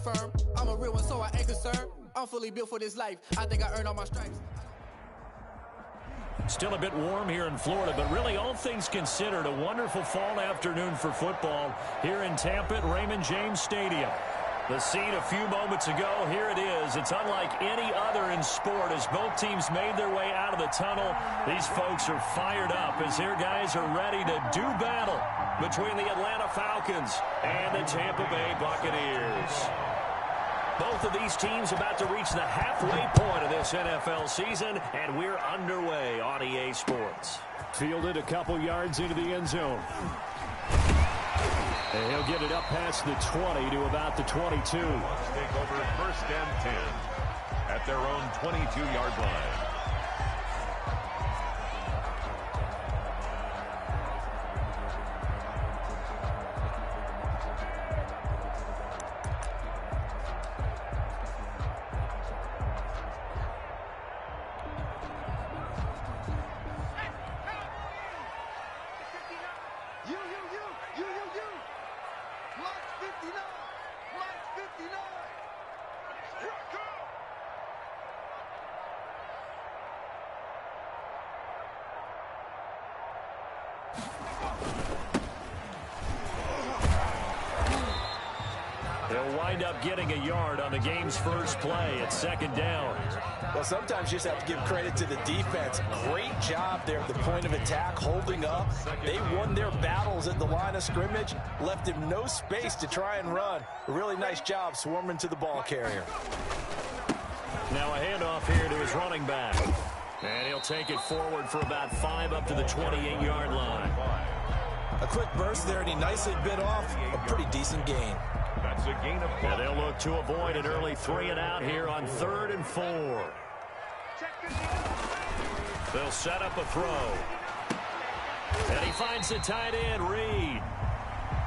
firm. I'm a real one, so I ain't concerned. I'm fully built for this life. I think I earned all my stripes. Still a bit warm here in Florida, but really all things considered, a wonderful fall afternoon for football here in Tampa at Raymond James Stadium. The scene a few moments ago, here it is. It's unlike any other in sport as both teams made their way out of the tunnel. These folks are fired up as their guys are ready to do battle between the Atlanta Falcons and the Tampa Bay Buccaneers. Both of these teams about to reach the halfway point of this NFL season, and we're underway on EA Sports. Fielded a couple yards into the end zone. And he'll get it up past the 20 to about the 22. Take over 1st and 10 at their own 22-yard line. They'll wind up getting a yard on the game's first play at 2nd down. Well, sometimes you just have to give credit to the defense. Great job there at the point of attack, holding up. They won their battles at the line of scrimmage, left him no space to try and run. A really nice job swarming to the ball carrier. Now a handoff here to his running back. And he'll take it forward for about 5 up to the 28-yard line. A quick burst there, and he nicely bit off a pretty decent gain. That's a gain of 4. Yeah, they'll look to avoid an early 3 and out here on 3rd and 4. They'll set up a throw. And he finds the tight end, Reed.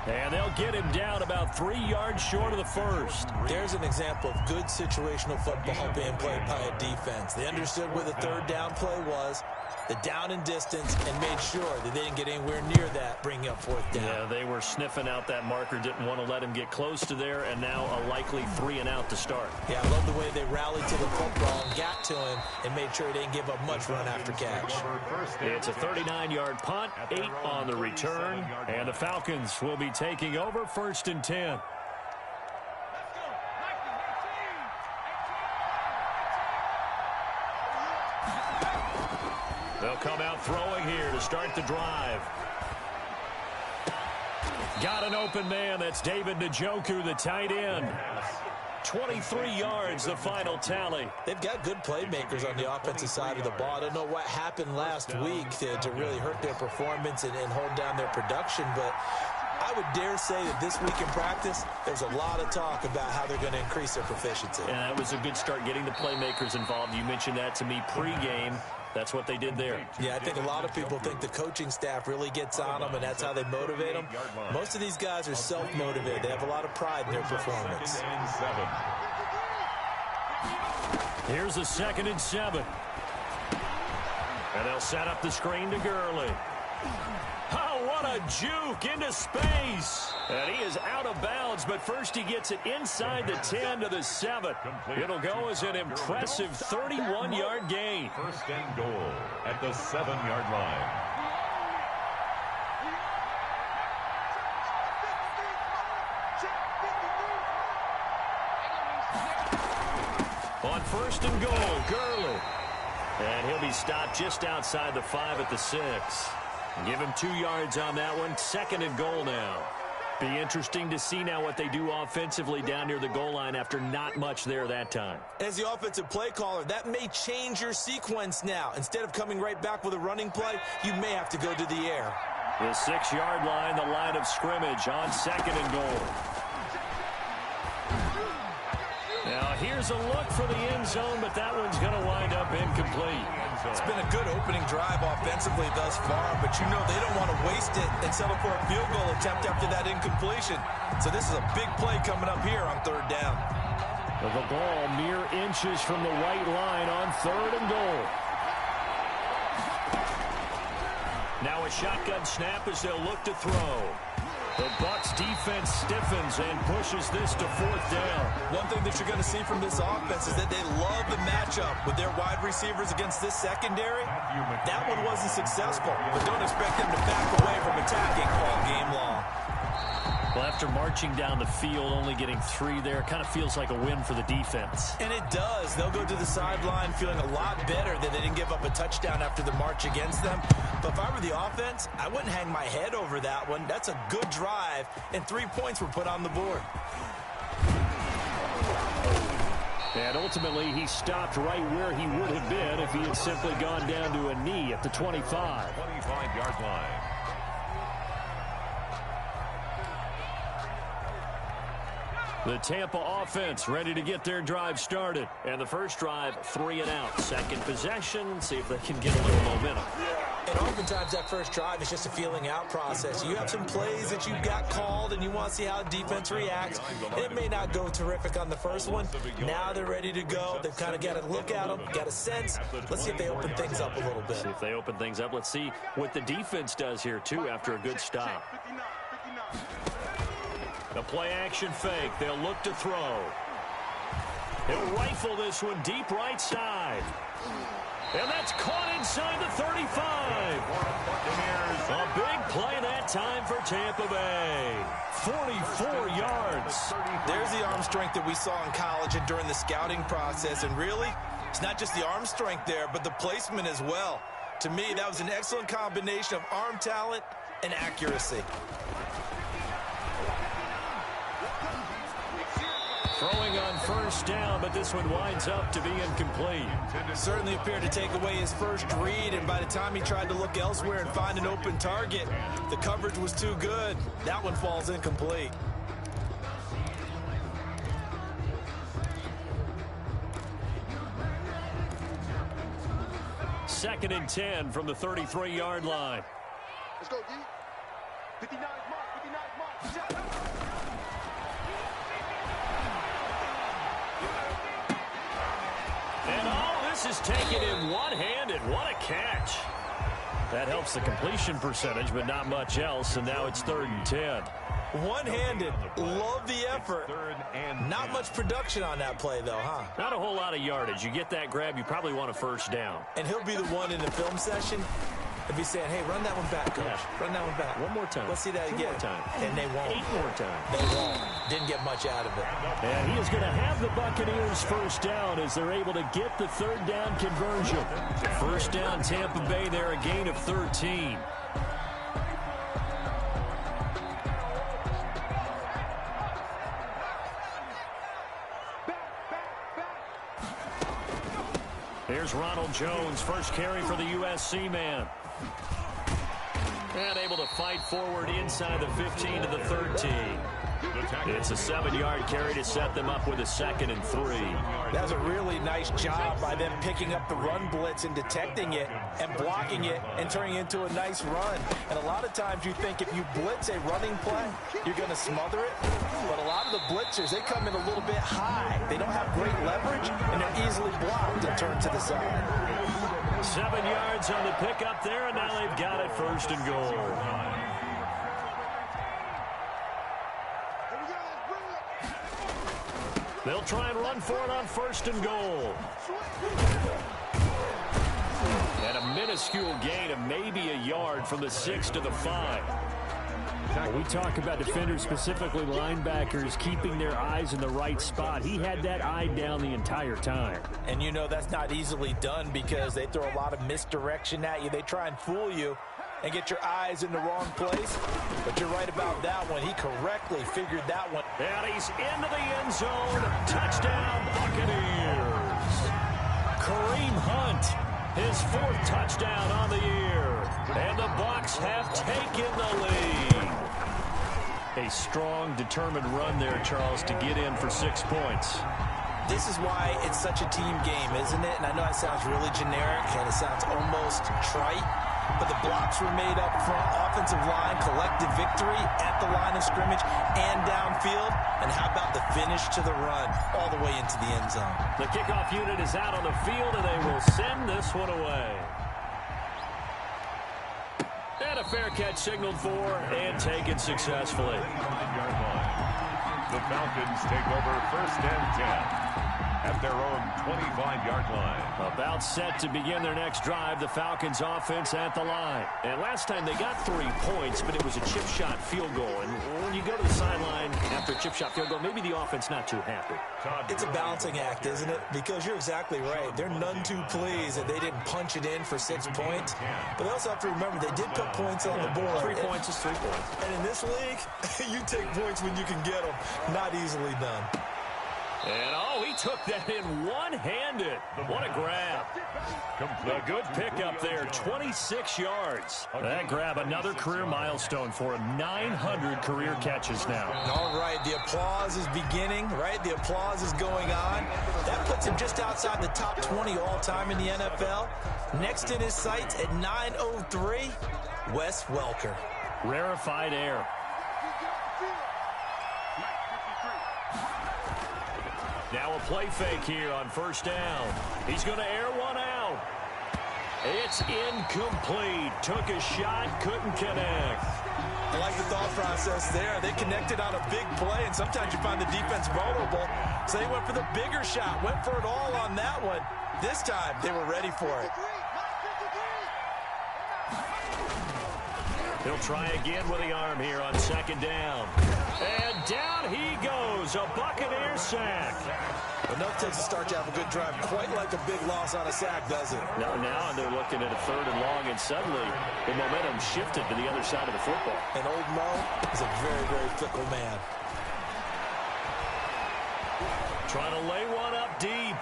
And they'll get him down about 3 yards short of the first. There's an example of good situational football being played by a defense. They understood where the 3rd down play was, the down and distance, and made sure that they didn't get anywhere near that, bringing up 4th down. Yeah, they were sniffing out that marker, didn't want to let him get close to there, and now a likely 3 and out to start. Yeah, I love the way they rallied to the football and got to him and made sure he didn't give up much run after catch. It's a 39-yard punt, 8 on the return, and the Falcons will be taking over 1st and 10. They'll come out throwing here to start the drive. Got an open man. That's David Njoku, the tight end. 23 yards, the final tally. They've got good playmakers on the offensive side of the ball. I don't know what happened last week to really hurt their performance and hold down their production, but I would dare say that this week in practice, there's a lot of talk about how they're going to increase their proficiency. And that was a good start getting the playmakers involved. You mentioned that to me pregame. That's what they did there. Yeah, I think a lot of people think the coaching staff really gets on them, and that's how they motivate them. Most of these guys are self-motivated. They have a lot of pride in their performance. Here's a 2nd and 7. And they'll set up the screen to Gurley. Oh, what a juke into space. And he is out of bounds, but first he gets it inside the 10 to the 7. It'll go as an impressive 31-yard gain. 1st and goal at the 7-yard line. On 1st and goal, Gurley. And he'll be stopped just outside the 5 at the 6. Give him 2 yards on that one. 2nd and goal now. Be interesting to see now what they do offensively down near the goal line after not much there that time. As the offensive play caller, that may change your sequence now. Instead of coming right back with a running play, you may have to go to the air. The 6-yard line, the line of scrimmage on 2nd and goal. Now here's a look for the end zone, but that one's going to wind up incomplete. It's been a good opening drive offensively thus far, but you know they don't want to waste it and settle for a field goal attempt after that incompletion. So this is a big play coming up here on 3rd down. The ball mere inches from the white line on 3rd and goal. Now a shotgun snap as they'll look to throw. The Bucs defense stiffens and pushes this to 4th down. One thing that you're going to see from this offense is that they love the matchup with their wide receivers against this secondary. That one wasn't successful, but don't expect them to back away from attacking all game long. Well, after marching down the field, only getting 3 there, kind of feels like a win for the defense. And it does. They'll go to the sideline feeling a lot better that they didn't give up a touchdown after the march against them. But if I were the offense, I wouldn't hang my head over that one. That's a good drive, and 3 points were put on the board. And ultimately, he stopped right where he would have been if he had simply gone down to a knee at the 25. 25-yard line. The Tampa offense ready to get their drive started. And the first drive, 3 and out. Second possession, see if they can get a little momentum. And oftentimes that first drive is just a feeling out process. You have some plays that you got called and you want to see how defense reacts. It may not go terrific on the first one. Now they're ready to go. They've kind of got a look at them, got a sense. Let's see if they open things up a little bit. See if they open things up. Let's see what the defense does here, too, after a good stop. A play-action fake. They'll look to throw. He'll rifle this one deep right side. And that's caught inside the 35. A big play that time for Tampa Bay. 44 yards. There's the arm strength that we saw in college and during the scouting process. And really, it's not just the arm strength there, but the placement as well. To me, that was an excellent combination of arm talent and accuracy. Throwing on first down, but this one winds up to be incomplete. Certainly appeared to take away his first read, and by the time he tried to look elsewhere and find an open target, the coverage was too good. That one falls incomplete. Second and 10 from the 33-yard line. Let's go, D. 59 mark, 59 mark. And oh, this is taken in one-handed. What a catch. That helps the completion percentage, but not much else, and now it's 3rd and 10. One-handed. Love the effort. Not much production on that play, though, huh? Not a whole lot of yardage. You get that grab, you probably want a first down. And he'll be the one in the film session and be saying, hey, run that one back, coach. Yeah. Run that one back. One more time. Let's see that 2 again. more times. And they won't. 8 more times. They won't. Didn't get much out of it. And he is going to have the Buccaneers first down as they're able to get the 3rd down conversion. First down, Tampa Bay there, a gain of 13. Here's Ronald Jones, first carry for the USC man. And able to fight forward inside the 15 to the 13. It's a 7-yard carry to set them up with a 2nd and 3. That's a really nice job by them picking up the run blitz and detecting it and blocking it and turning it into a nice run. And a lot of times you think if you blitz a running play, you're going to smother it. But a lot of the blitzers, they come in a little bit high. They don't have great leverage, and they're easily blocked and turned to the side. 7 yards on the pickup there, and now they've got it 1st and goal. They'll try and run for it on 1st and goal. And a minuscule gain of maybe a yard from the 6 to the 5. Well, we talk about defenders, specifically linebackers, keeping their eyes in the right spot. He had that eye down the entire time. And you know that's not easily done because they throw a lot of misdirection at you. They try and fool you and get your eyes in the wrong place. But you're right about that one. He correctly figured that one. And he's into the end zone. Touchdown, Buccaneers. Kareem Hunt, his 4th touchdown on the year. And the Bucs have taken the lead. A strong, determined run there, Charles, to get in for 6 points. This is why it's such a team game, isn't it? And I know it sounds really generic and it sounds almost trite, but the blocks were made up front, offensive line, collective victory at the line of scrimmage and downfield. And how about the finish to the run all the way into the end zone? The kickoff unit is out on the field, and they will send this one away. And a fair catch signaled for and taken successfully. The Falcons take over 1st and 10 at their own 25-yard line. About set to begin their next drive, the Falcons offense at the line. And last time they got 3 points, but it was a chip shot field goal. And when you go to the sideline after a chip shot field goal, maybe the offense not too happy. It's a balancing act, isn't it? Because you're exactly right. They're none too pleased that they didn't punch it in for 6 points. But they also have to remember they did put points on the board. 3 points is 3 points. And in this league, you take points when you can get them. Not easily done. And, oh, he took that in one-handed. What a grab. A good pickup there, 26 yards. That grab, another career milestone for him, 900 career catches now. All right, the applause is beginning, right? The applause is going on. That puts him just outside the top 20 all-time in the NFL. Next in his sights at 903, Wes Welker. Rarefied air. Now a play fake here on 1st down. He's going to air one out. It's incomplete. Took a shot, couldn't connect. I like the thought process there. They connected on a big play, and sometimes you find the defense vulnerable. So they went for the bigger shot, went for it all on that one. This time, they were ready for it. He'll try again with the arm here on 2nd down. And down he goes, a Buccaneer sack. Enough takes to start to have a good drive. Quite like a big loss on a sack, does it? Now they're looking at a 3rd and long, and suddenly the momentum shifted to the other side of the football. And old Mo is a very, very fickle man. Trying to lay one up deep.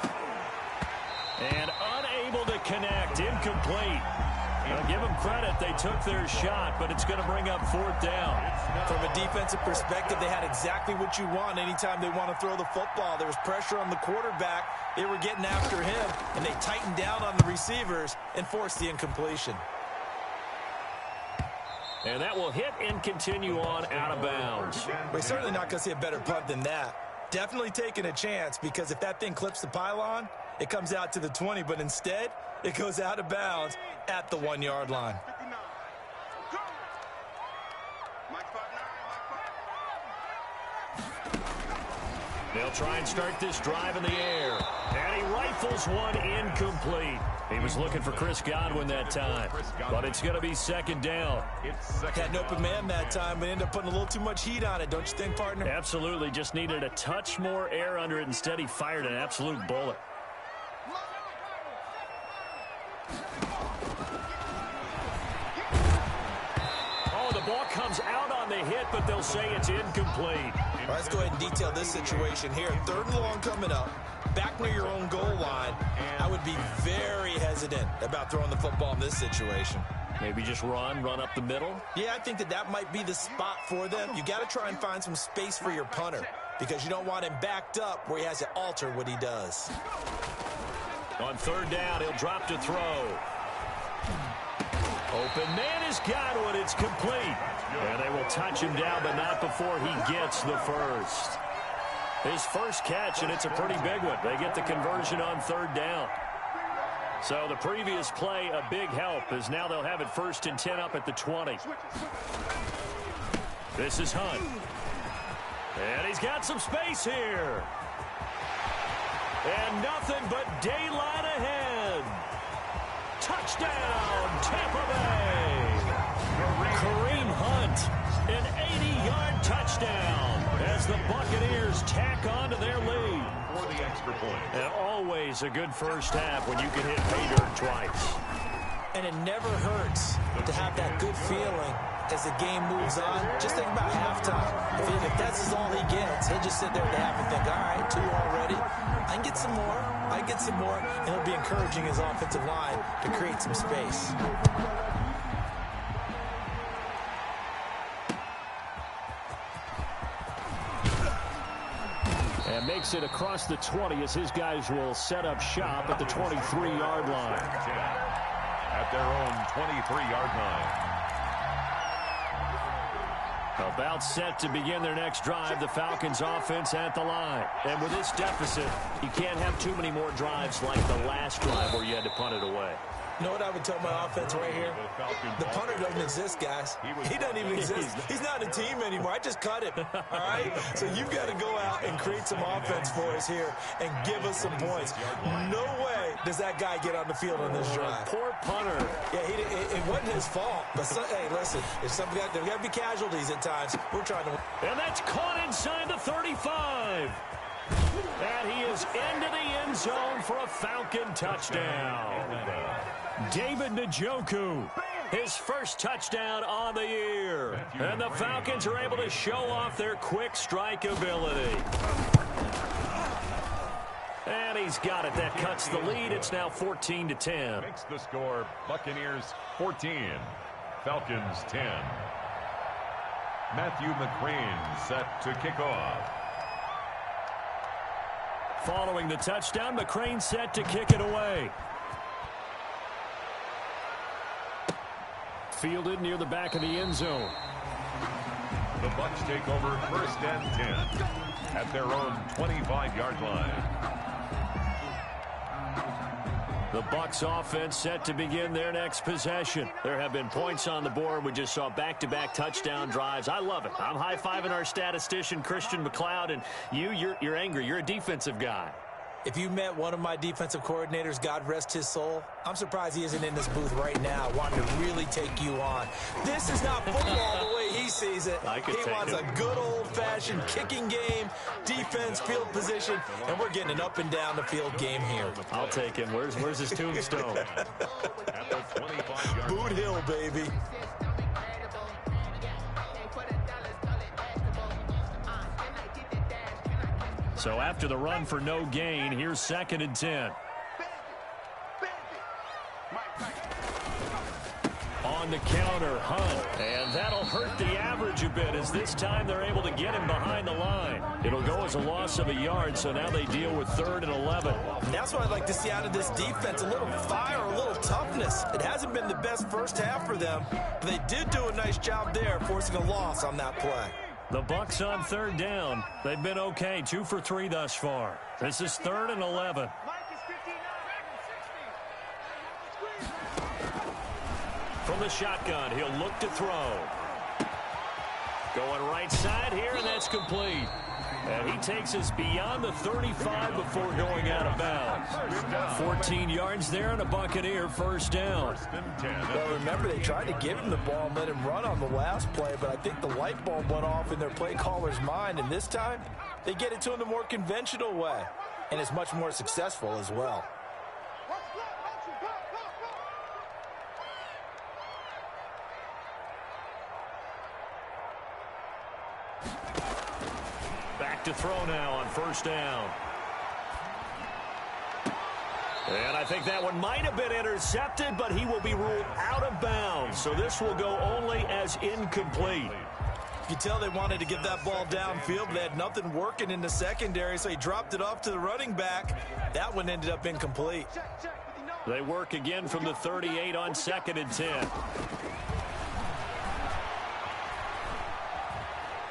And unable to connect, incomplete. I'll give them credit. They took their shot, but it's going to bring up 4th down. From a defensive perspective, they had exactly what you want anytime they want to throw the football. There was pressure on the quarterback. They were getting after him, and they tightened down on the receivers and forced the incompletion. And that will hit and continue on out of bounds. We're certainly not going to see a better punt than that. Definitely taking a chance, because if that thing clips the pylon, it comes out to the 20, but instead, it goes out of bounds at the 1-yard line. They'll try and start this drive in the air. And he rifles one incomplete. He was looking for Chris Godwin that time. But it's going to be 2nd down. Had an open man that time, but ended up putting a little too much heat on it, don't you think, partner? Absolutely. Just needed a touch more air under it. Instead, he fired an absolute bullet. Oh, the ball comes out on the hit, but they'll say it's incomplete. All right, let's go ahead and detail this situation here. 3rd and long coming up, back near your own goal line. I would be very hesitant about throwing the football in this situation. Maybe just run up the middle? Yeah, I think that might be the spot for them. You got to try and find some space for your punter, because you don't want him backed up where he has to alter what he does. On 3rd down, he'll drop to throw. Open man is Godwin. It's complete. And they will touch him down, but not before he gets the first. His first catch, and it's a pretty big one. They get the conversion on 3rd down. So the previous play, a big help, as now they'll have it 1st and 10 up at the 20. This is Hunt. And he's got some space here. And nothing but daylight ahead. Touchdown, Tampa Bay. Kareem Hunt, an 80-yard touchdown as the Buccaneers tack on to their lead. For the extra point. And always a good first half when you can hit pay dirt twice. And it never hurts to have that good feeling as the game moves on. Just think about halftime. If that's all he gets, he'll just sit there at the half and think, all right, 2 already. I can get some more. I can get some more. And he'll be encouraging his offensive line to create some space. And makes it across the 20 as his guys will set up shop at the 23-yard line. At their own 23-yard line. About set to begin their next drive, the Falcons offense at the line. And with this deficit, you can't have too many more drives like the last drive where you had to punt it away. You know what I would tell my offense right here? The punter doesn't exist, guys. He doesn't even exist. He's not a team anymore. I just cut him, all right? So you've got to go out and create some offense for us here and give us some points. No way does that guy get on the field on this drive. Poor punter. Yeah, it wasn't his fault. But, hey, listen, there's got to be casualties at times. We're trying to win. And that's caught inside the 35. And he is into the end zone for a Falcon touchdown. David Njoku, his first touchdown on the year. And the Falcons are able to show off their quick strike ability. And he's got it. That cuts the lead. It's now 14-10. Makes the score Buccaneers 14, Falcons 10. Matthew McCrane set to kick off. Following the touchdown, McCrane set to kick it away. Fielded near the back of the end zone. The Bucs take over 1st and 10 at their own 25-yard line. The Bucs offense set to begin their next possession. There have been points on the board. We just saw back-to-back touchdown drives. I love it. I'm high-fiving our statistician, Christian McLeod, and you're angry. You're a defensive guy. If you met one of my defensive coordinators, God rest his soul, I'm surprised he isn't in this booth right now wanting to really take you on. This is not football the way he sees it. He wants a good old-fashioned kicking game, defense, field position, and we're getting an up and down the field game here. I'll take him. Where's his tombstone? Boot Hill, baby. So after the run for no gain, here's 2nd and 10. On the counter, Hunt. And that'll hurt the average a bit as this time they're able to get him behind the line. It'll go as a loss of a yard, so now they deal with 3rd and 11. And that's what I'd like to see out of this defense, a little fire, a little toughness. It hasn't been the best first half for them, but they did do a nice job there forcing a loss on that play. The Bucs on 3rd down. They've been okay, 2 for 3 thus far. This is 3rd and 11. From the shotgun, he'll look to throw. Going right side here, and that's complete. And he takes us beyond the 35 before going out of bounds. 14 yards there and a Buccaneer first down. Well, remember, they tried to give him the ball and let him run on the last play, but I think the light bulb went off in their play caller's mind, and this time they get it to him the more conventional way, and it's much more successful as well. To throw now on 1st down. And I think that one might have been intercepted, but he will be ruled out of bounds. So this will go only as incomplete. You can tell they wanted to get that ball downfield, but they had nothing working in the secondary, so he dropped it off to the running back. That one ended up incomplete. They work again from the 38 on 2nd and 10.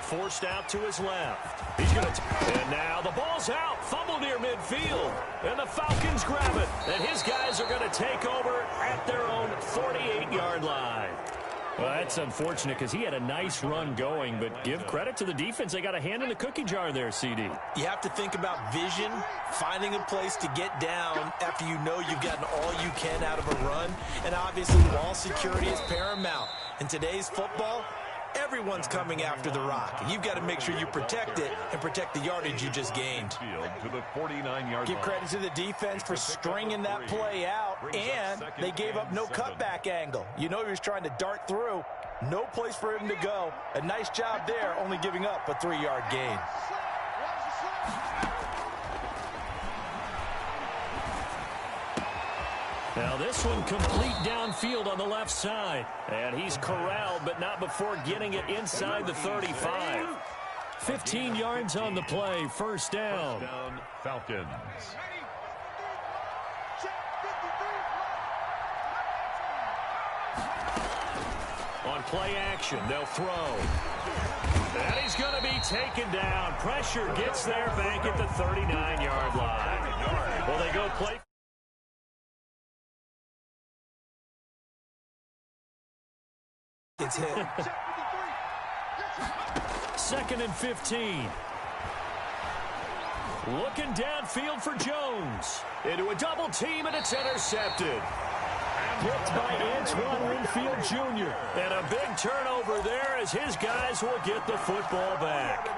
Forced out to his left. He's going to, and now the ball's out. Fumble near midfield. And the Falcons grab it. And his guys are going to take over at their own 48-yard line. Well, that's unfortunate because he had a nice run going, but give credit to the defense. They got a hand in the cookie jar there, CD. You have to think about vision, finding a place to get down after you know you've gotten all you can out of a run. And obviously, ball security is paramount. In today's football, everyone's coming after the rock. You've got to make sure you protect it and protect the yardage you just gained. To the 49-yard Give credit to the defense for stringing that play out, and they gave up no cutback angle. You know he was trying to dart through. No place for him to go. A nice job there, only giving up a 3-yard gain. Now this one complete downfield on the left side. And he's corralled, but not before getting it inside the 35. 15 yards on the play, 1st down. First down, Falcons. On play action, they'll throw. And he's going to be taken down. Pressure gets there back at the 39-yard line. Well, they go play. seconds hit. 2nd and 15. Looking downfield for Jones. Into a double team, and it's intercepted. Picked by Antoine Winfield Jr. And a big turnover there as his guys will get the football back.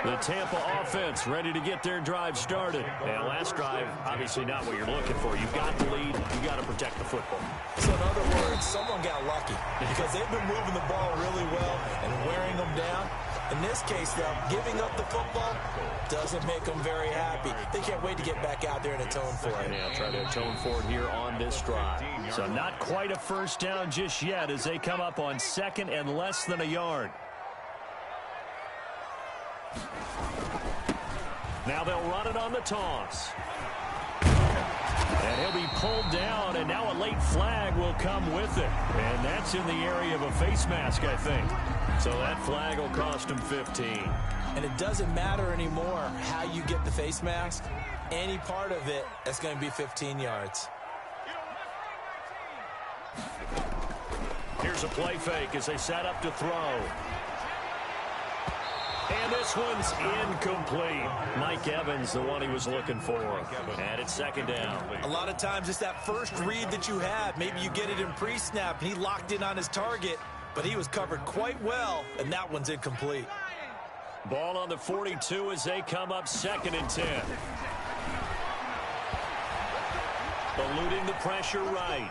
The Tampa offense ready to get their drive started. And last drive, obviously not what you're looking for. You've got the lead. You've got to protect the football. So in other words, someone got lucky because they've been moving the ball really well and wearing them down. In this case, though, giving up the football doesn't make them very happy. They can't wait to get back out there and atone for it. Yeah, try to atone for it here on this drive. So not quite a first down just yet as they come up on 2nd and less than a yard. Now they'll run it on the toss. And he'll be pulled down, and now a late flag will come with it. And that's in the area of a face mask, I think. So that flag will cost him 15. And it doesn't matter anymore how you get the face mask. Any part of it, that's going to be 15 yards. Here's a play fake as they set up to throw. And this one's incomplete. Mike Evans, the one he was looking for. And it's 2nd down. A lot of times it's that first read that you have. Maybe you get it in pre-snap, and he locked in on his target, but he was covered quite well, and that one's incomplete. Ball on the 42 as they come up 2nd and 10. Eluding the pressure right.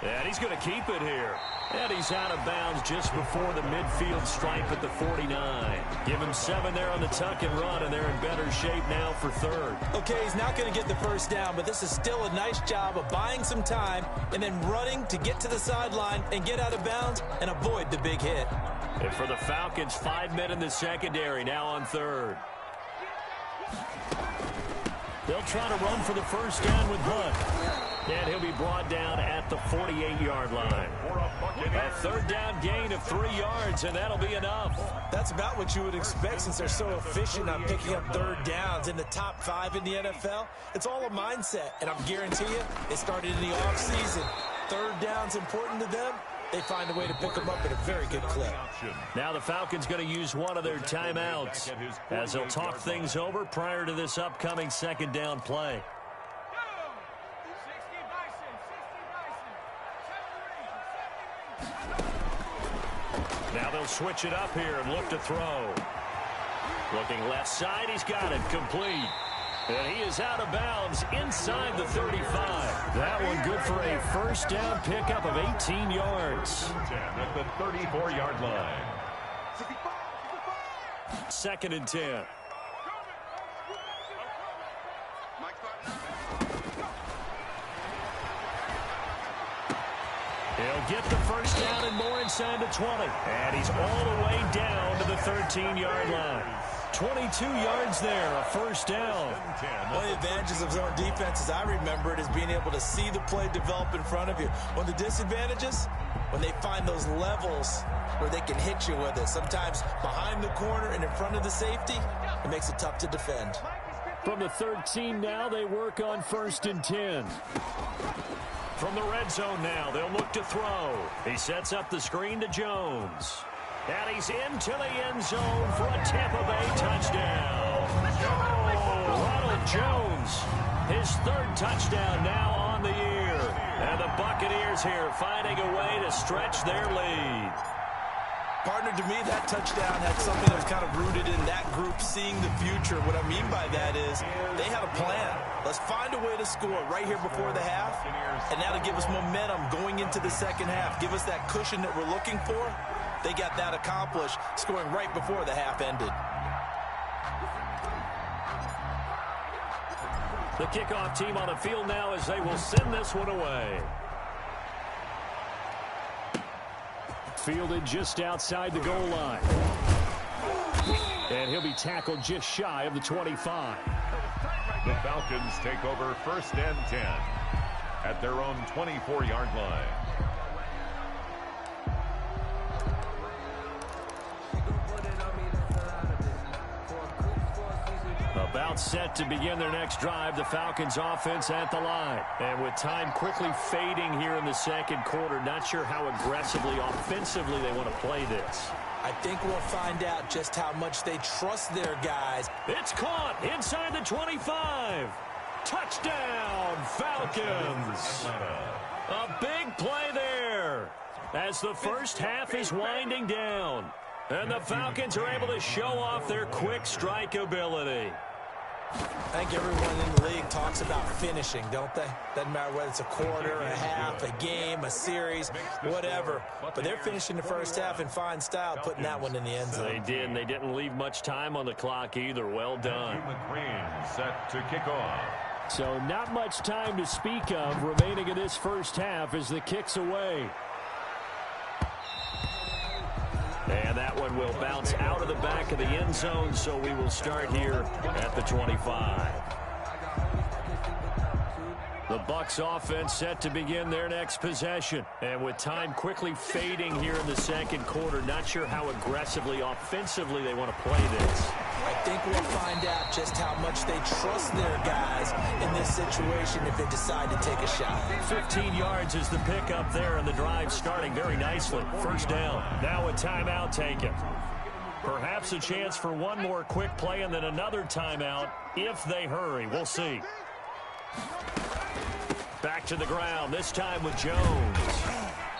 And he's going to keep it here. And he's out of bounds just before the midfield stripe at the 49. Give him 7 there on the tuck and run, and they're in better shape now for 3rd. Okay, he's not going to get the first down, but this is still a nice job of buying some time and then running to get to the sideline and get out of bounds and avoid the big hit. And for the Falcons, 5 men in the secondary now on 3rd. They'll try to run for the first down with Hunt. And he'll be brought down at the 48-yard line. A 3rd down gain of 3 yards, and that'll be enough. That's about what you would expect since they're so efficient on picking up 3rd downs in the top 5 in the NFL. It's all a mindset, and I'm guarantee you, it started in the offseason. 3rd down's important to them. They find a way to pick them up at a very good clip. Now the Falcons going to use one of their timeouts as they'll talk things over prior to this upcoming 2nd down play. Now they'll switch it up here and look to throw. Looking left side, he's got it complete. And he is out of bounds inside the 35. That one good for a first down pickup of 18 yards. At the 34-yard line. 2nd and 10. He'll get the first down and more inside the 20. And he's all the way down to the 13-yard line. 22 yards there, a first down. One of the advantages of zone defense, as I remember it, is being able to see the play develop in front of you. One of the disadvantages, when they find those levels where they can hit you with it. Sometimes behind the corner and in front of the safety, it makes it tough to defend. From the 13 now, they work on 1st and 10. From the red zone now, they'll look to throw. He sets up the screen to Jones. And he's into the end zone for a Tampa Bay touchdown. Ronald Jones, his 3rd touchdown now on the year. And the Buccaneers here finding a way to stretch their lead. Partner, to me, that touchdown had something that was kind of rooted in that group seeing the future. What I mean by that is they had a plan. Let's find a way to score right here before the half, and that'll give us momentum going into the 2nd half. Give us that cushion that we're looking for. They got that accomplished, scoring right before the half ended. The kickoff team on the field now as they will send this one away. Fielded just outside the goal line. And he'll be tackled just shy of the 25. The Falcons take over 1st and 10 at their own 24-yard line. About timeout set to begin their next drive. The Falcons offense at the line. And with time quickly fading here in the second quarter, not sure how aggressively, offensively they want to play this. I think we'll find out just how much they trust their guys. It's caught inside the 25. Touchdown, Falcons. A big play there as the first half is winding down. And the Falcons are able to show off their quick strike ability. I think everyone in the league talks about finishing, don't they? Doesn't matter whether it's a quarter, a half, a game, a series, whatever. But they're finishing the first half in fine style, putting that one in the end zone. They did, and they didn't leave much time on the clock either. Well done. Set to kick off. So not much time to speak of remaining in this first half as the kick's away. And that one will bounce out of the back of the end zone, so we will start here at the 25. The Bucs offense set to begin their next possession. And with time quickly fading here in the second quarter, not sure how aggressively, offensively they want to play this. I think we'll find out just how much they trust their guys in this situation if they decide to take a shot. 15 yards is the pickup there, and the drive starting very nicely. First down. Now a timeout taken. Perhaps a chance for one more quick play and then another timeout if they hurry. We'll see. Back to the ground, this time with Jones.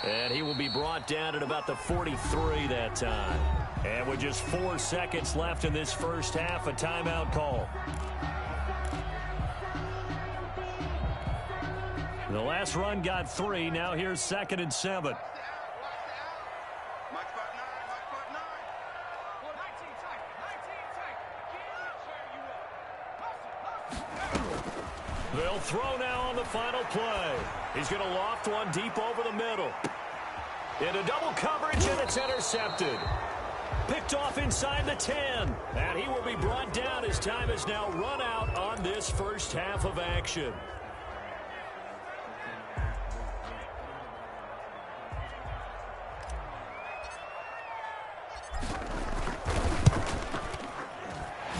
And he will be brought down at about the 43 that time. And with just 4 seconds left in this first half, a timeout call. The last run got 3. Now here's 2nd and 7. They'll throw now on the final play. He's going to loft one deep over the middle. Into double coverage, and it's intercepted. Picked off inside the 10. And he will be brought down as time is now run out on this first half of action.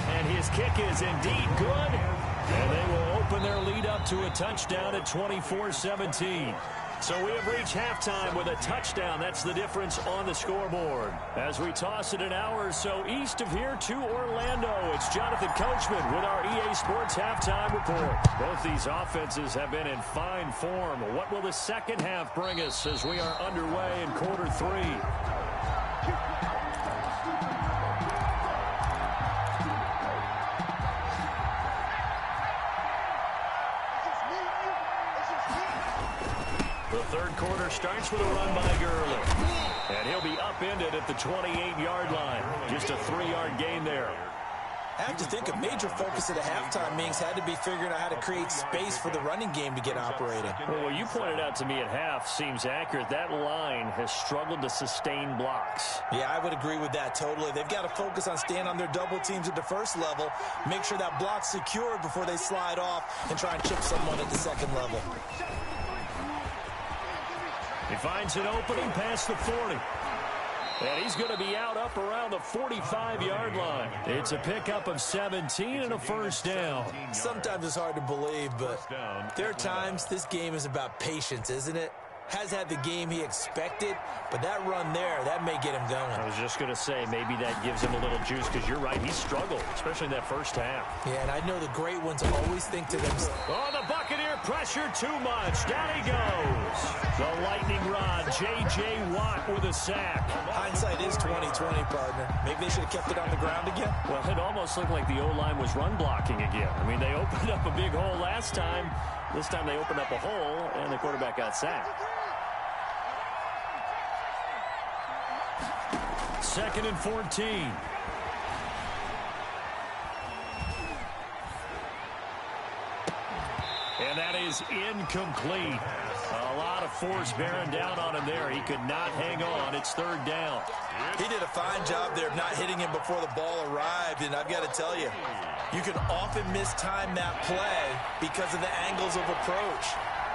And his kick is indeed good. And they will open their lead up to a touchdown at 24-17. So we have reached halftime with a touchdown. That's the difference on the scoreboard. As we toss it an hour or so east of here to Orlando, it's Jonathan Coachman with our EA Sports Halftime Report. Both these offenses have been in fine form. What will the second half bring us as we are underway in quarter 3? The third quarter starts with a run by Gurley. And he'll be upended at the 28-yard line. Just a 3-yard gain there. I have to think a major focus at the halftime meetings had to be figuring out how to create space for the running game to get operating. Well, what you pointed out to me at half seems accurate. That line has struggled to sustain blocks. Yeah, I would agree with that totally. They've got to focus on staying on their double teams at the first level, make sure that block's secured before they slide off and try and chip someone at the second level. He finds an opening past the 40. And he's going to be out up around the 45-yard line. It's a pickup of 17 and a first down. Sometimes it's hard to believe, but there are times this game is about patience, isn't it? Has had the game he expected, but that run there, that may get him going. I was just going to say, maybe that gives him a little juice, because you're right, he struggled, especially in that first half. Yeah, and I know the great ones always think to themselves, oh, the Buccaneer pressure too much. Down he goes. The lightning rod, J.J. Watt with a sack. Hindsight is 20/20, partner. Maybe they should have kept it on the ground again. Well, it almost looked like the O-line was run blocking again. I mean, they opened up a big hole last time. This time they opened up a hole, and the quarterback got sacked. 2nd and 14. And that is incomplete. A lot of force bearing down on him there. He could not hang on. It's 3rd down. He did a fine job there of not hitting him before the ball arrived, and I've got to tell you, you can often mistime that play because of the angles of approach.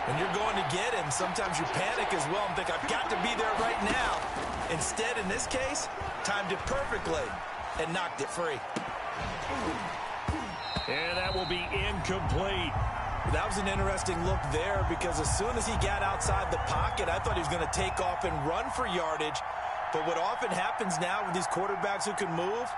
When you're going to get him, sometimes you panic as well and think, I've got to be there right now. Instead, in this case, timed it perfectly and knocked it free. And that will be incomplete. That was an interesting look there because as soon as he got outside the pocket, I thought he was going to take off and run for yardage. But what often happens now with these quarterbacks who can move,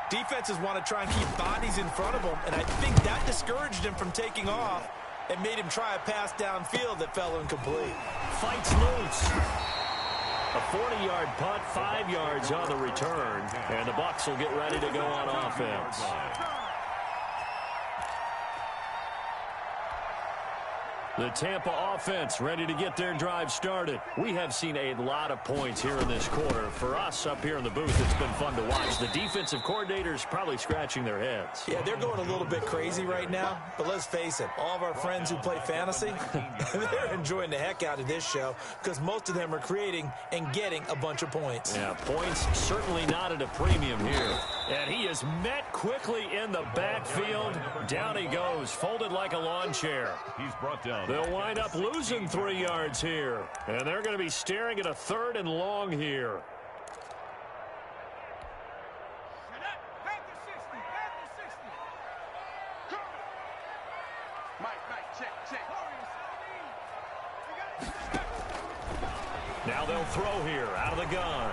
defenses want to try and keep bodies in front of them, and I think that discouraged him from taking off and made him try a pass downfield that fell incomplete. Fights loose. A 40-yard punt, 5 yards on the return, and the Bucs will get ready to go on offense. The Tampa offense ready to get their drive started. We have seen a lot of points here in this quarter. For us up here in the booth, it's been fun to watch. The defensive coordinators probably scratching their heads. Yeah, they're going a little bit crazy right now, but let's face it, all of our friends who play fantasy, they're enjoying the heck out of this show because most of them are creating and getting a bunch of points. Yeah, points certainly not at a premium here. And he is met quickly in the backfield. Down he goes, folded like a lawn chair. He's brought down. They'll wind up losing 3 yards here. And they're going to be staring at a 3rd and long here. Now they'll throw here out of the gun.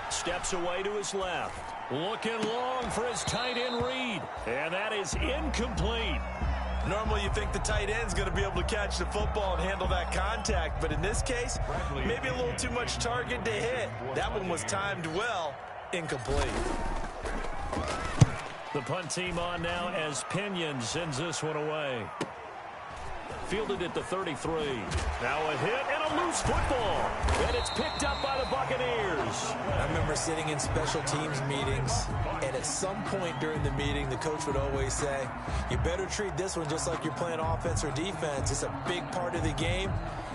Steps away to his left. Looking long for his tight end read. And that is incomplete. Normally you think the tight end's going to be able to catch the football and handle that contact, but in this case, maybe a little too much target to hit. That one was timed well, incomplete. The punt team on now as Pinion sends this one away. Fielded at the 33. Now a hit and a loose football. And it's picked up by the Buccaneers. I remember sitting in special teams meetings, and at some point during the meeting, the coach would always say, you better treat this one just like you're playing offense or defense. It's a big part of the game.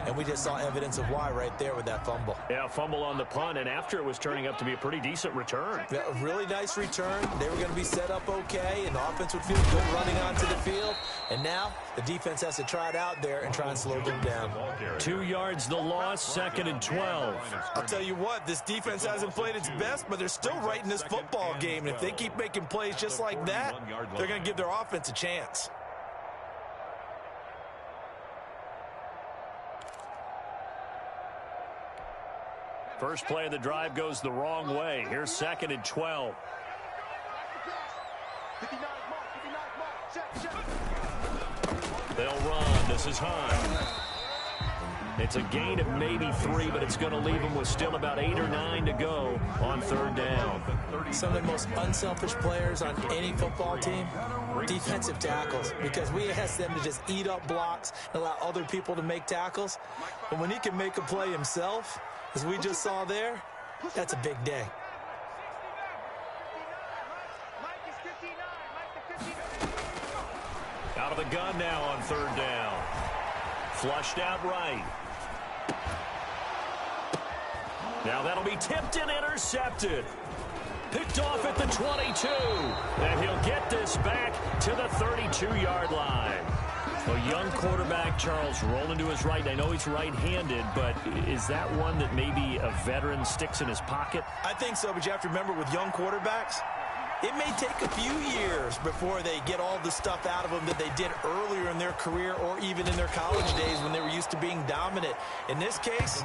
And we just saw evidence of why right there with that fumble. Yeah, fumble on the punt, and after it was turning up to be a pretty decent return. Yeah, a really nice return. They were going to be set up okay, and the offense would feel good running onto the field. And now the defense has to try it out there and try and slow them down. 2 yards the loss, 2nd and 12. I'll tell you what, this defense hasn't played its best, but they're still right in this football game. And if they keep making plays just like that, they're going to give their offense a chance. First play of the drive goes the wrong way. Here's 2nd and 12. They'll run. This is Hunt. It's a gain of maybe 3, but it's going to leave them with still about 8 or 9 to go on 3rd down. Some of the most unselfish players on any football team, defensive tackles, because we ask them to just eat up blocks and allow other people to make tackles. But when he can make a play himself, as we just saw there, that's a big day. Out of the gun now on 3rd down. Flushed out right. Now that'll be tipped and intercepted. Picked off at the 22. And he'll get this back to the 32-yard line. A young quarterback, Charles, rolling to his right. I know he's right-handed, but is that one that maybe a veteran sticks in his pocket? I think so, but you have to remember with young quarterbacks, it may take a few years before they get all the stuff out of them that they did earlier in their career or even in their college days when they were used to being dominant. In this case,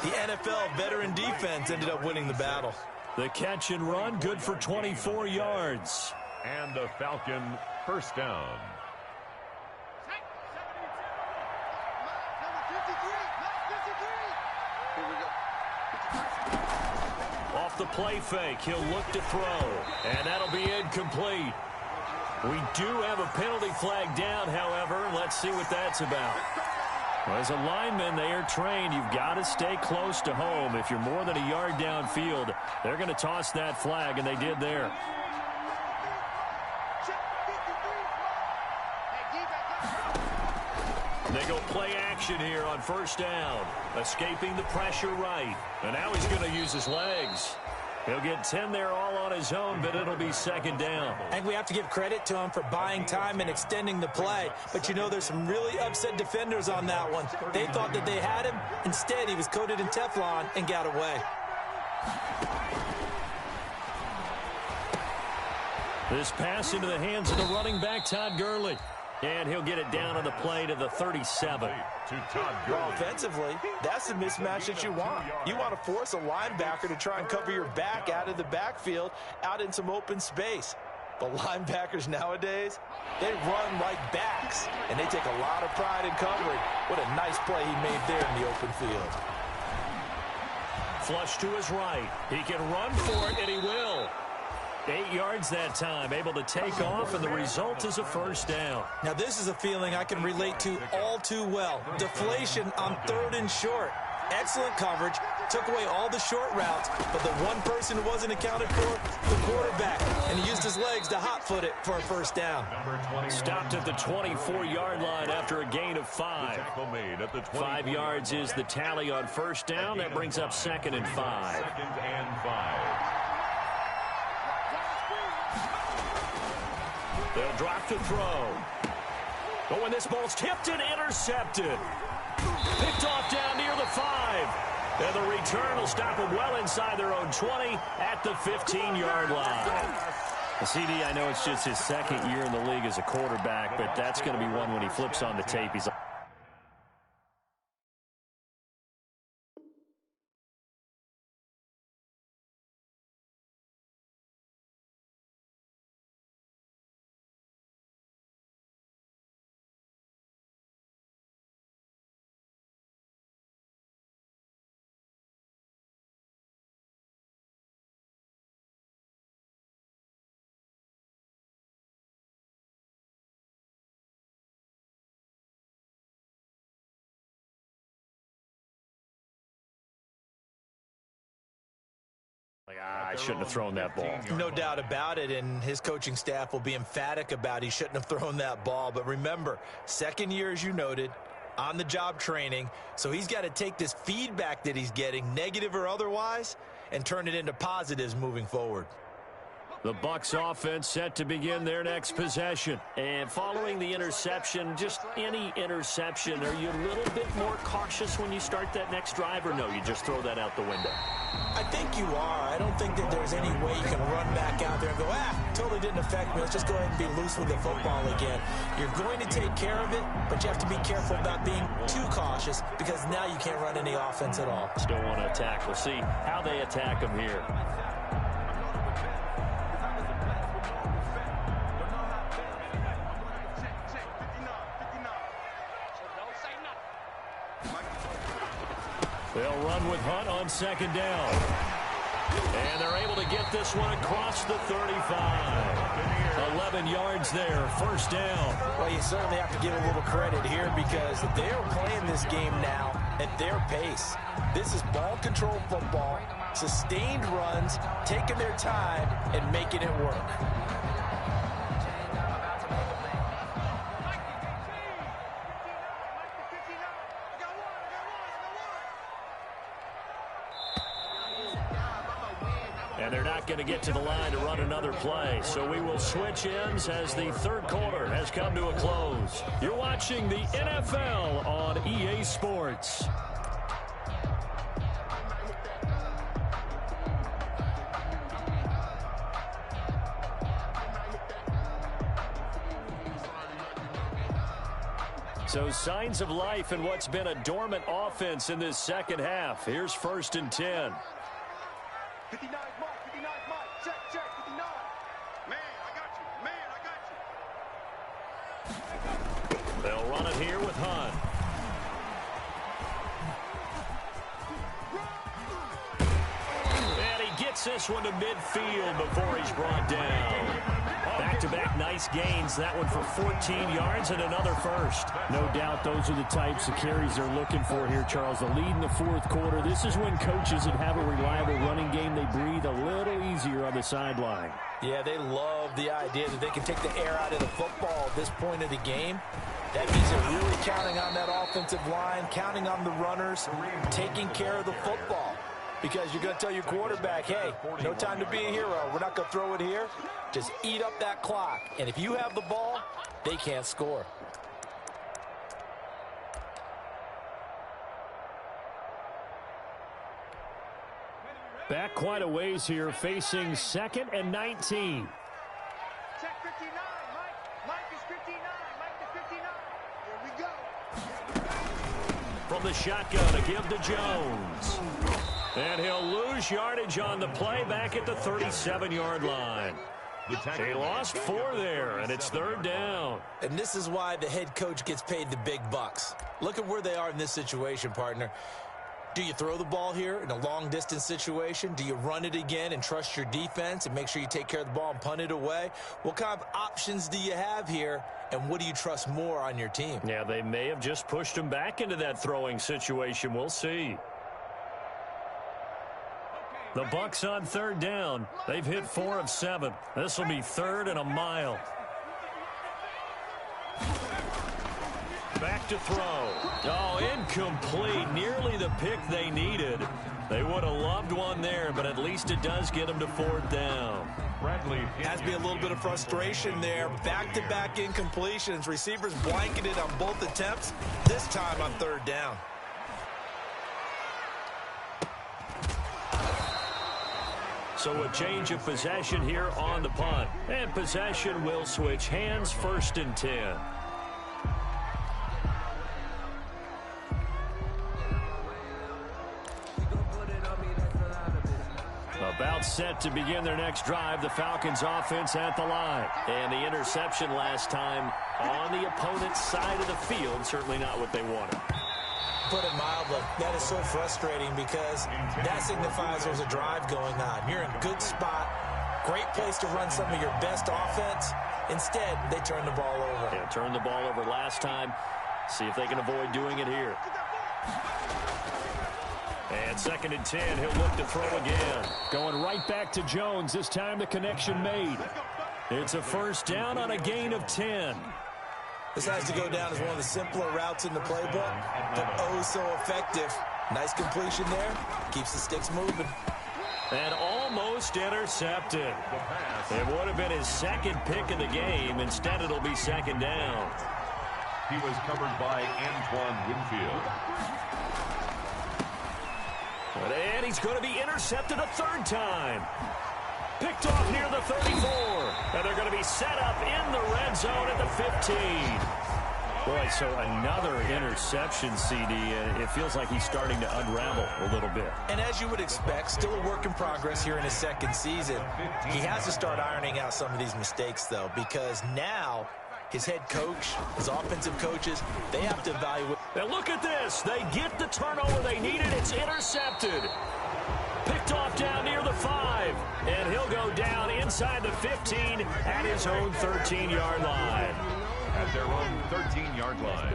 the NFL veteran defense ended up winning the battle. The catch and run, good for 24 yards. And the Falcon first down. Off the play fake, he'll look to throw, and that'll be incomplete. We do have a penalty flag down, however. Let's see what that's about. Well, as a lineman, they are trained. You've got to stay close to home. If you're more than a yard downfield, they're going to toss that flag, and they did there. They go play action here on 1st down. Escaping the pressure right. And now he's going to use his legs. He'll get 10 there all on his own, but it'll be 2nd down. I think we have to give credit to him for buying time and extending the play. But, you know, there's some really upset defenders on that one. They thought that they had him. Instead, he was coated in Teflon and got away. This pass into the hands of the running back, Todd Gurley. And he'll get it down on the play to the 37. Well, offensively, that's the mismatch that you want. You want to force a linebacker to try and cover your back out of the backfield, out in some open space. But linebackers nowadays, they run like backs, and they take a lot of pride in covering. What a nice play he made there in the open field. Flush to his right. He can run for it, and he will. 8 yards that time, able to take off, and the result is a first down. Now, this is a feeling I can relate to all too well. Deflation on 3rd and short. Excellent coverage, took away all the short routes, but the one person who wasn't accounted for, the quarterback, and he used his legs to hot-foot it for a first down. Stopped at the 24-yard line after a gain of 5. 5 yards is the tally on first down. That brings up 2nd and 5. They'll drop to throw. Oh, and this ball's tipped and intercepted. Picked off down near the 5. And the return will stop them well inside their own 20 at the 15-yard line. The CD, I know it's just his 2nd year in the league as a quarterback, but that's going to be one when he flips on the tape. He's like, I shouldn't have thrown that ball. No doubt about it, and his coaching staff will be emphatic about he shouldn't have thrown that ball. But remember, 2nd year, as you noted, on-the-job training, so he's got to take this feedback that he's getting, negative or otherwise, and turn it into positives moving forward. The Bucs offense set to begin their next possession. And following the interception, just any interception, are you a little bit more cautious when you start that next drive, or no, you just throw that out the window? I think you are. I don't think that there's any way you can run back out there and go, totally didn't affect me. Let's just go ahead and be loose with the football again. You're going to take care of it, but you have to be careful about being too cautious because now you can't run any offense at all. Still want to attack. We'll see how they attack them here. They'll run with Hunt on 2nd down. And they're able to get this one across the 35. 11 yards there, first down. Well, you certainly have to give a little credit here because they're playing this game now at their pace. This is ball control football, sustained runs, taking their time, and making it work. And they're not going to get to the line to run another play. So we will switch ends as the 3rd quarter has come to a close. You're watching the NFL on EA Sports. So signs of life in what's been a dormant offense in this 2nd half. Here's 1st and 10. 59 mark, 59 mark, check, 59. Man, I got you. They'll run it here with Hunt. And he gets this one to midfield before he's brought down. Back-to-back nice gains. That one for 14 yards and another first. No doubt those are the types of carries they're looking for here, Charles. The lead in the 4th quarter. This is when coaches that have a reliable running game, they breathe a little easier on the sideline. Yeah, they love the idea that they can take the air out of the football at this point of the game. That means they're really counting on that offensive line, counting on the runners, taking care of the football. Because you're going to tell your quarterback, hey, no time to be a hero. We're not going to throw it here. Just eat up that clock. And if you have the ball, they can't score. Back quite a ways here, facing 2nd and 19. 59, Mike. Mike is 59. Mike is 59. Here we go. From the shotgun, a give to Jones. And he'll lose yardage on the play back at the 37-yard line. They lost 4 there, and it's 3rd down. And this is why the head coach gets paid the big bucks. Look at where they are in this situation, partner. Do you throw the ball here in a long-distance situation? Do you run it again and trust your defense and make sure you take care of the ball and punt it away? What kind of options do you have here, and what do you trust more on your team? Yeah, they may have just pushed him back into that throwing situation. We'll see. The Bucs on 3rd down. They've hit 4 of 7. This will be 3rd and a mile. Back to throw. Oh, incomplete. Nearly the pick they needed. They would have loved one there, but at least it does get them to 4th down. Bradley Has to be a little bit of frustration there. Back-to-back incompletions. Receivers blanketed on both attempts. This time on 3rd down. So a change of possession here on the punt. And possession will switch hands, 1st and 10. About set to begin their next drive, the Falcons offense at the line. And the interception last time on the opponent's side of the field, certainly not what they wanted. Put it mildly, that is so frustrating because that signifies there's a drive going on. You're in a good spot, great place to run some of your best offense. Instead, they turn the ball over. Yeah, turned the ball over last time. See if they can avoid doing it here. And 2nd and 10, he'll look to throw again. Going right back to Jones. This time the connection made. It's a 1st down on a gain of 10. This has to go down as one of the simpler routes in the playbook, but oh so effective. Nice completion there. Keeps the sticks moving. And almost intercepted. It would have been his 2nd pick of the game. Instead, it'll be 2nd down. He was covered by Antoine Winfield. And he's going to be intercepted a 3rd time. Picked off near the 34. And they're going to be set up in the red zone at the 15. Boy, so another interception, CD. It feels like he's starting to unravel a little bit. And as you would expect, still a work in progress here in his 2nd season. He has to start ironing out some of these mistakes, though, because now his head coach, his offensive coaches, they have to evaluate. And look at this. They get the turnover they needed. It's intercepted. Picked off down near the 5. And he'll go down inside the 15 at his own 13-yard line. At their own 13-yard line.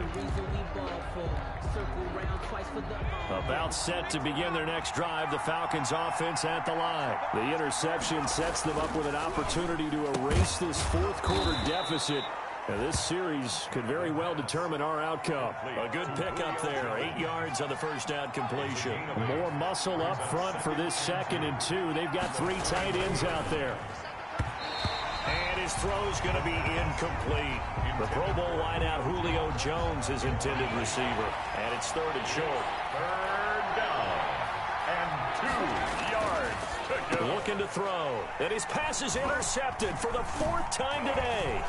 About set to begin their next drive, the Falcons offense at the line. The interception sets them up with an opportunity to erase this 4th quarter deficit. Now, this series could very well determine our outcome. A good pickup there. 8 yards on the 1st down completion. More muscle up front for this 2nd and 2. They've got 3 tight ends out there. And his throw's going to be incomplete. The Pro Bowl wideout Julio Jones is intended receiver. And it's 3rd and short. 3rd down. And 2 yards to go. Looking to throw. And his pass is intercepted for the 4th time today.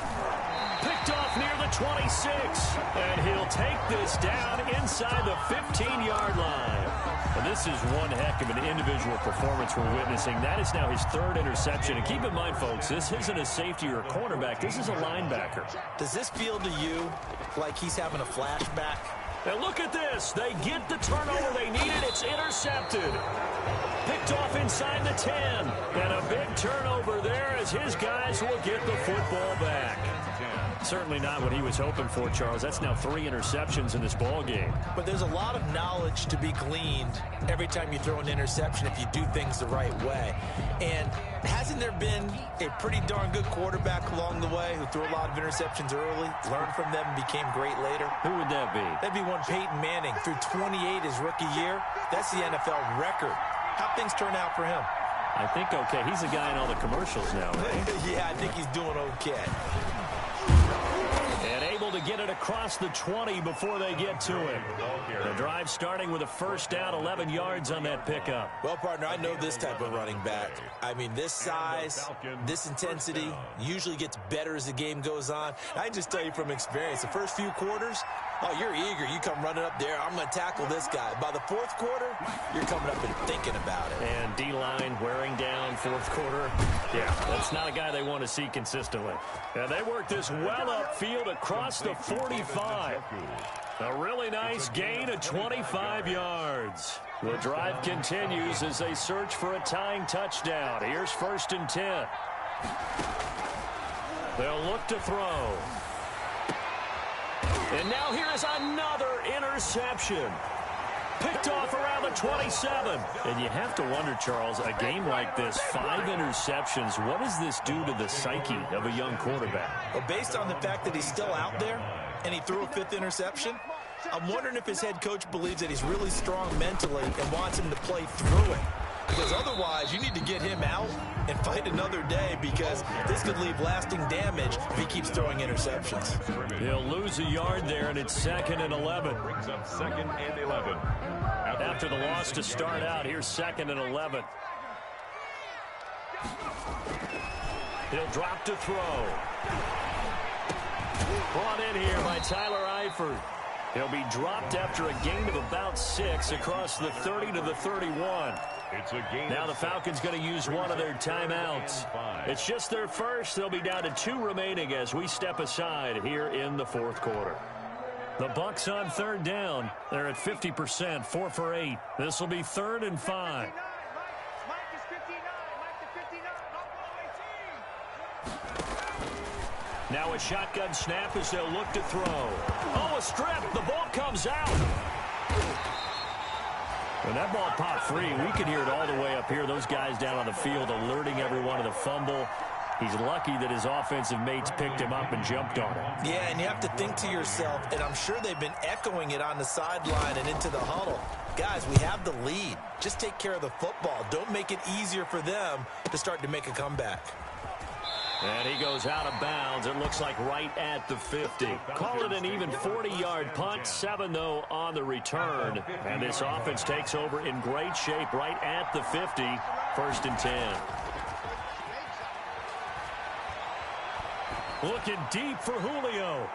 Picked off near the 26. And he'll take this down inside the 15-yard line. And this is one heck of an individual performance we're witnessing. That is now his 3rd interception. And keep in mind, folks, this isn't a safety or a cornerback. This is a linebacker. Does this feel to you like he's having a flashback? And look at this. They get the turnover they needed. It's intercepted. Picked off inside the 10. And a big turnover there as his guys will get the football back. Certainly not what he was hoping for, Charles. That's now 3 interceptions in this ball game. But there's a lot of knowledge to be gleaned every time you throw an interception if you do things the right way. And hasn't there been a pretty darn good quarterback along the way who threw a lot of interceptions early, learned from them, and became great later? Who would that be? That'd be one Peyton Manning. Threw 28 his rookie year. That's the NFL record. How'd things turn out for him? I think okay. He's the guy in all the commercials now, right? Yeah, I think he's doing okay. And able to get it across the 20 before they get to it. The drive starting with a first down, 11 yards on that pickup. Well, partner, I know this type of running back. I mean, this size, this intensity usually gets better as the game goes on. I can just tell you from experience, the first few quarters, oh, you're eager. You come running up there, I'm going to tackle this guy. By the fourth quarter, you're coming up and thinking about it. And D-line wearing down fourth quarter. Yeah, that's not a guy they want to see consistently. And they work this well upfield across the 45. A really nice gain of 25 yards. The drive continues as they search for a tying touchdown. Here's 1st and 10. They'll look to throw. And now here is another interception. Picked off around the 27. And you have to wonder, Charles, a game like this, 5 interceptions, what does this do to the psyche of a young quarterback? Well, based on the fact that he's still out there and he threw a 5th interception, I'm wondering if his head coach believes that he's really strong mentally and wants him to play through it. Because otherwise, you need to get him out and fight another day, because this could leave lasting damage if he keeps throwing interceptions. He'll lose a yard there, and it's 2nd and 11. Brings up 2nd and 11. After the loss to start out, here's 2nd and 11. He'll drop to throw. Brought in here by Tyler Eifert. He'll be dropped after a gain of about 6 across the 30 to the 31. It's a gain. Now the Falcons going to use one of their timeouts. It's just their first. They'll be down to 2 remaining as we step aside here in the 4th quarter. The Bucs on 3rd down. They're at 50%, 4 for 8. This will be 3rd and 5. Now a shotgun snap as they'll look to throw. Oh, a strip. The ball comes out. When that ball popped free, we could hear it all the way up here. Those guys down on the field alerting everyone of the fumble. He's lucky that his offensive mates picked him up and jumped on him. Yeah, and you have to think to yourself, and I'm sure they've been echoing it on the sideline and into the huddle. Guys, we have the lead. Just take care of the football. Don't make it easier for them to start to make a comeback. And he goes out of bounds. It looks like right at the 50. Call it an even 40-yard punt. 7, though, on the return. And this offense takes over in great shape right at the 50. 1st and 10. Looking deep for Julio.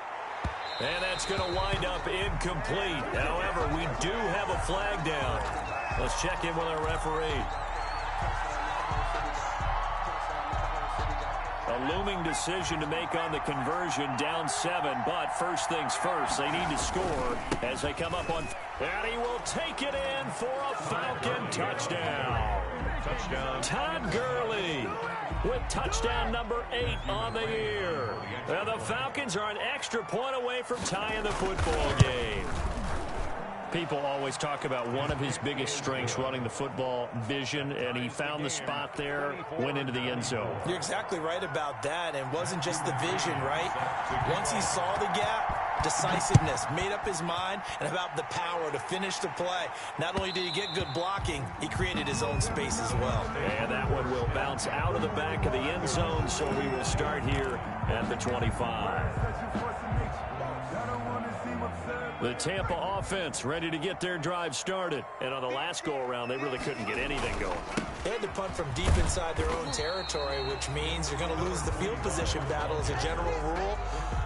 And that's going to wind up incomplete. However, we do have a flag down. Let's check in with our referee. A looming decision to make on the conversion, down 7, but first things first, they need to score as they come up on, and he will take it in for a Falcon touchdown. Todd Gurley with touchdown number 8 on the year. And the Falcons are an extra point away from tying the football game. People always talk about one of his biggest strengths, running the football, vision, and he found the spot there, went into the end zone. You're exactly right about that, and it wasn't just the vision, right? Once he saw the gap, decisiveness, made up his mind, and about the power to finish the play. Not only did he get good blocking, he created his own space as well. And that one will bounce out of the back of the end zone, so we will start here at the 25. The Tampa offense ready to get their drive started. And on the last go-around, they really couldn't get anything going. They had to punt from deep inside their own territory, which means you're going to lose the field position battle as a general rule.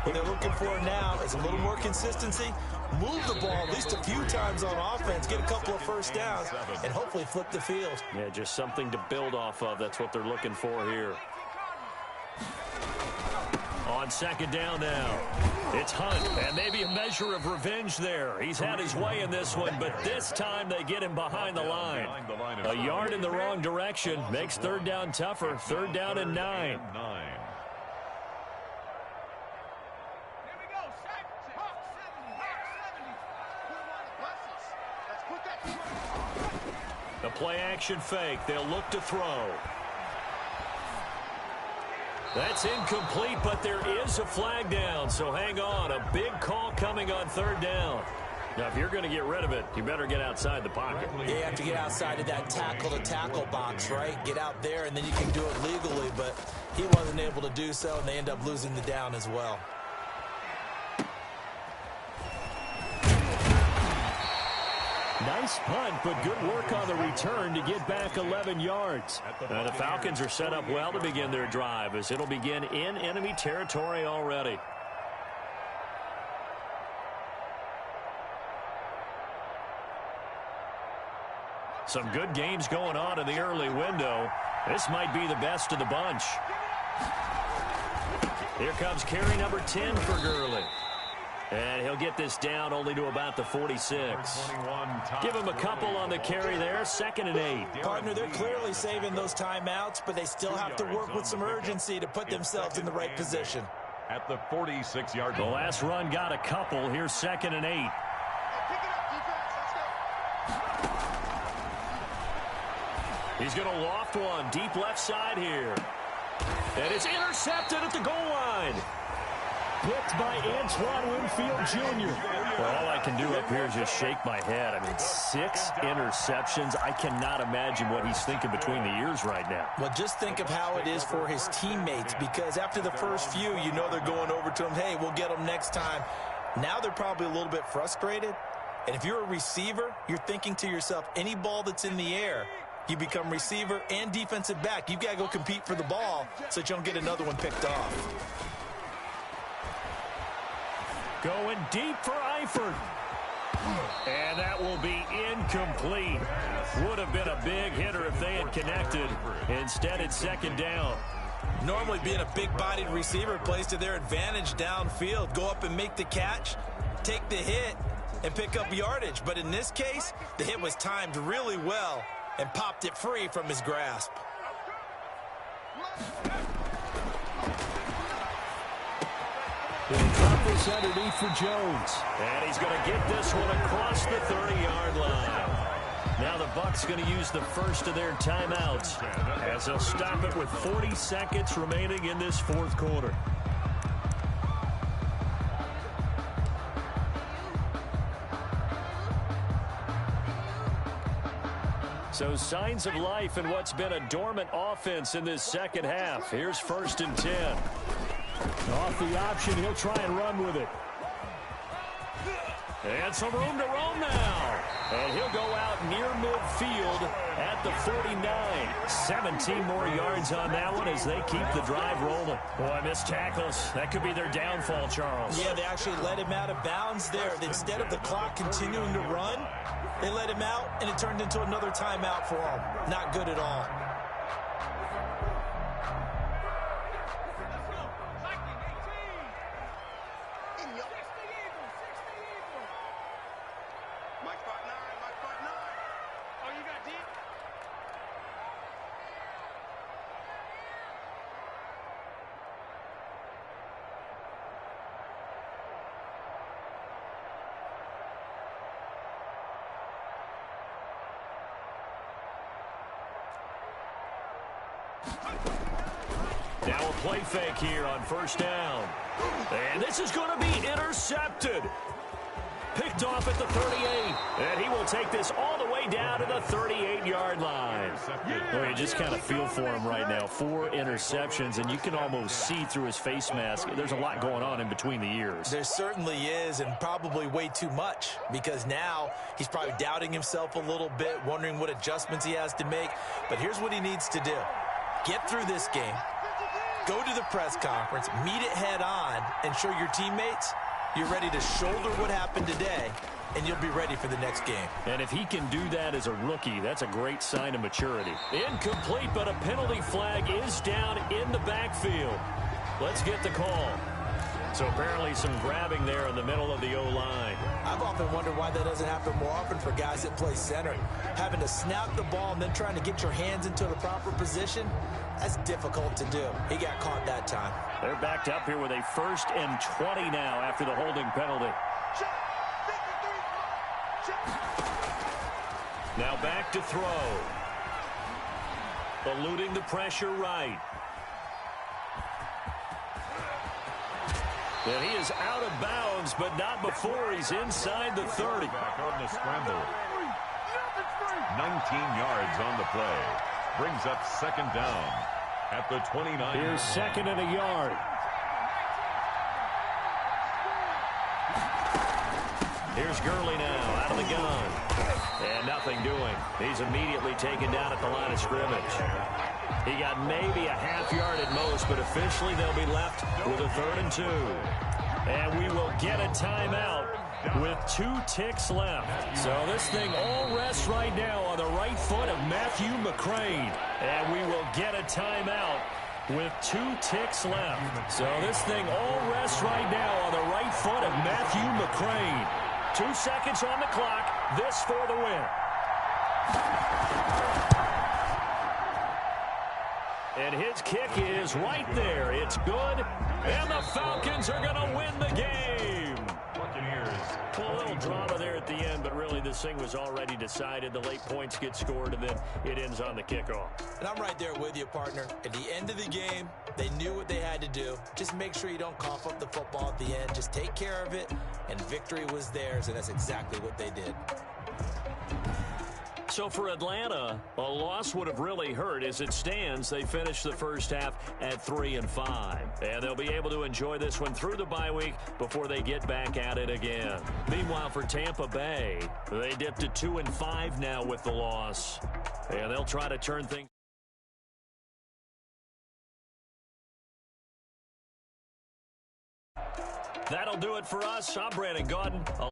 What they're looking for now is a little more consistency, move the ball at least a few times on offense, get a couple of first downs, and hopefully flip the field. Yeah, just something to build off of. That's what they're looking for here. On 2nd down now, it's Hunt, and maybe a measure of revenge there. He's had his way in this one, but this time they get him behind the line. A yard in the wrong direction makes 3rd down tougher. 3rd down and 9. The play-action fake. They'll look to throw. That's incomplete, but there is a flag down, so hang on. A big call coming on 3rd down. Now, if you're going to get rid of it, you better get outside the pocket. You have to get outside of that tackle-to-tackle box, right? Get out there, and then you can do it legally, but he wasn't able to do so, and they end up losing the down as well. Nice punt, but good work on the return to get back 11 yards. The Falcons are set up well to begin their drive as it'll begin in enemy territory already. Some good games going on in the early window. This might be the best of the bunch. Here comes carry number 10 for Gurley. And he'll get this down only to about the 46. Give him a couple on the carry there. 2nd and 8. Partner, they're clearly saving those timeouts, but they still have to work with some urgency to put themselves in the right position. At the 46-yard The line. last run got a couple. Here's 2nd and 8. He's going to loft one deep left side here. And it's intercepted at the goal line. Picked by Antoine Winfield Jr. Well, all I can do up here is just shake my head. I mean, 6 interceptions. I cannot imagine what he's thinking between the ears right now. Well, just think of how it is for his teammates, because after the first few, you know they're going over to him, hey, we'll get them next time. Now they're probably a little bit frustrated. And if you're a receiver, you're thinking to yourself, any ball that's in the air, you become receiver and defensive back. You've got to go compete for the ball so that you don't get another one picked off. Going deep for Eifert. And that will be incomplete. Would have been a big hitter if they had connected. Instead, it's 2nd down. Normally, being a big-bodied receiver plays to their advantage downfield. Go up and make the catch, take the hit, and pick up yardage. But in this case, the hit was timed really well and popped it free from his grasp. He'll drop this underneath for Jones. And he's going to get this one across the 30-yard line. Now the Bucs going to use the first of their timeouts as they'll stop it with 40 seconds remaining in this 4th quarter. So signs of life in what's been a dormant offense in this second half. Here's 1st and 10. Off the option, he'll try and run with it. And some room to roam now. And he'll go out near midfield at the 49. 17 more yards on that one as they keep the drive rolling. Boy, missed tackles. That could be their downfall, Charles. Yeah, they actually let him out of bounds there. Instead of the clock continuing to run, they let him out, and it turned into another timeout for him. Not good at all. Now a play fake here on 1st down. And this is going to be intercepted. Picked off at the 38. And he will take this all the way down to the 38-yard line. Well, you just kind of feel for him right now. 4 interceptions, and you can almost see through his face mask. There's a lot going on in between the ears. There certainly is, and probably way too much, because now he's probably doubting himself a little bit, wondering what adjustments he has to make. But here's what he needs to do. Get through this game, go to the press conference, meet it head on, and show your teammates you're ready to shoulder what happened today, and you'll be ready for the next game. And if he can do that as a rookie, that's a great sign of maturity. Incomplete, but a penalty flag is down in the backfield. Let's get the call. So apparently some grabbing there in the middle of the O-line. I've often wondered why that doesn't happen more often for guys that play center. Having to snap the ball and then trying to get your hands into the proper position, that's difficult to do. He got caught that time. They're backed up here with a 1st and 20 now after the holding penalty. Now back to throw. Eluding the pressure right. And he is out of bounds, but not before he's inside the 30. Back on the scramble. 19 yards on the play. Brings up 2nd down at the 29. Here's 2nd and a yard. Here's Gurley now out of the gun. And nothing doing. He's immediately taken down at the line of scrimmage. He got maybe a half yard at most, but officially they'll be left with a 3rd and 2. And we will get a timeout with 2 ticks left. So this thing all rests right now on the right foot of Matthew McCrane. And we will get a timeout with 2 ticks left. So this thing all rests right now on the right foot of Matthew McCrane. 2 seconds on the clock. This for the win. And his kick is right there. It's good. And the Falcons are going to win the game. A little drama there at the end, but really this thing was already decided. The late points get scored, and then it ends on the kickoff. And I'm right there with you, partner. At the end of the game, they knew what they had to do. Just make sure you don't cough up the football at the end. Just take care of it, and victory was theirs, and that's exactly what they did. So for Atlanta, a loss would have really hurt. As it stands, they finished the first half at 3-5. And they'll be able to enjoy this one through the bye week before they get back at it again. Meanwhile, for Tampa Bay, they dipped to 2-5 now with the loss. And they'll try to turn things. That'll do it for us. I'm Brandon Gaudin.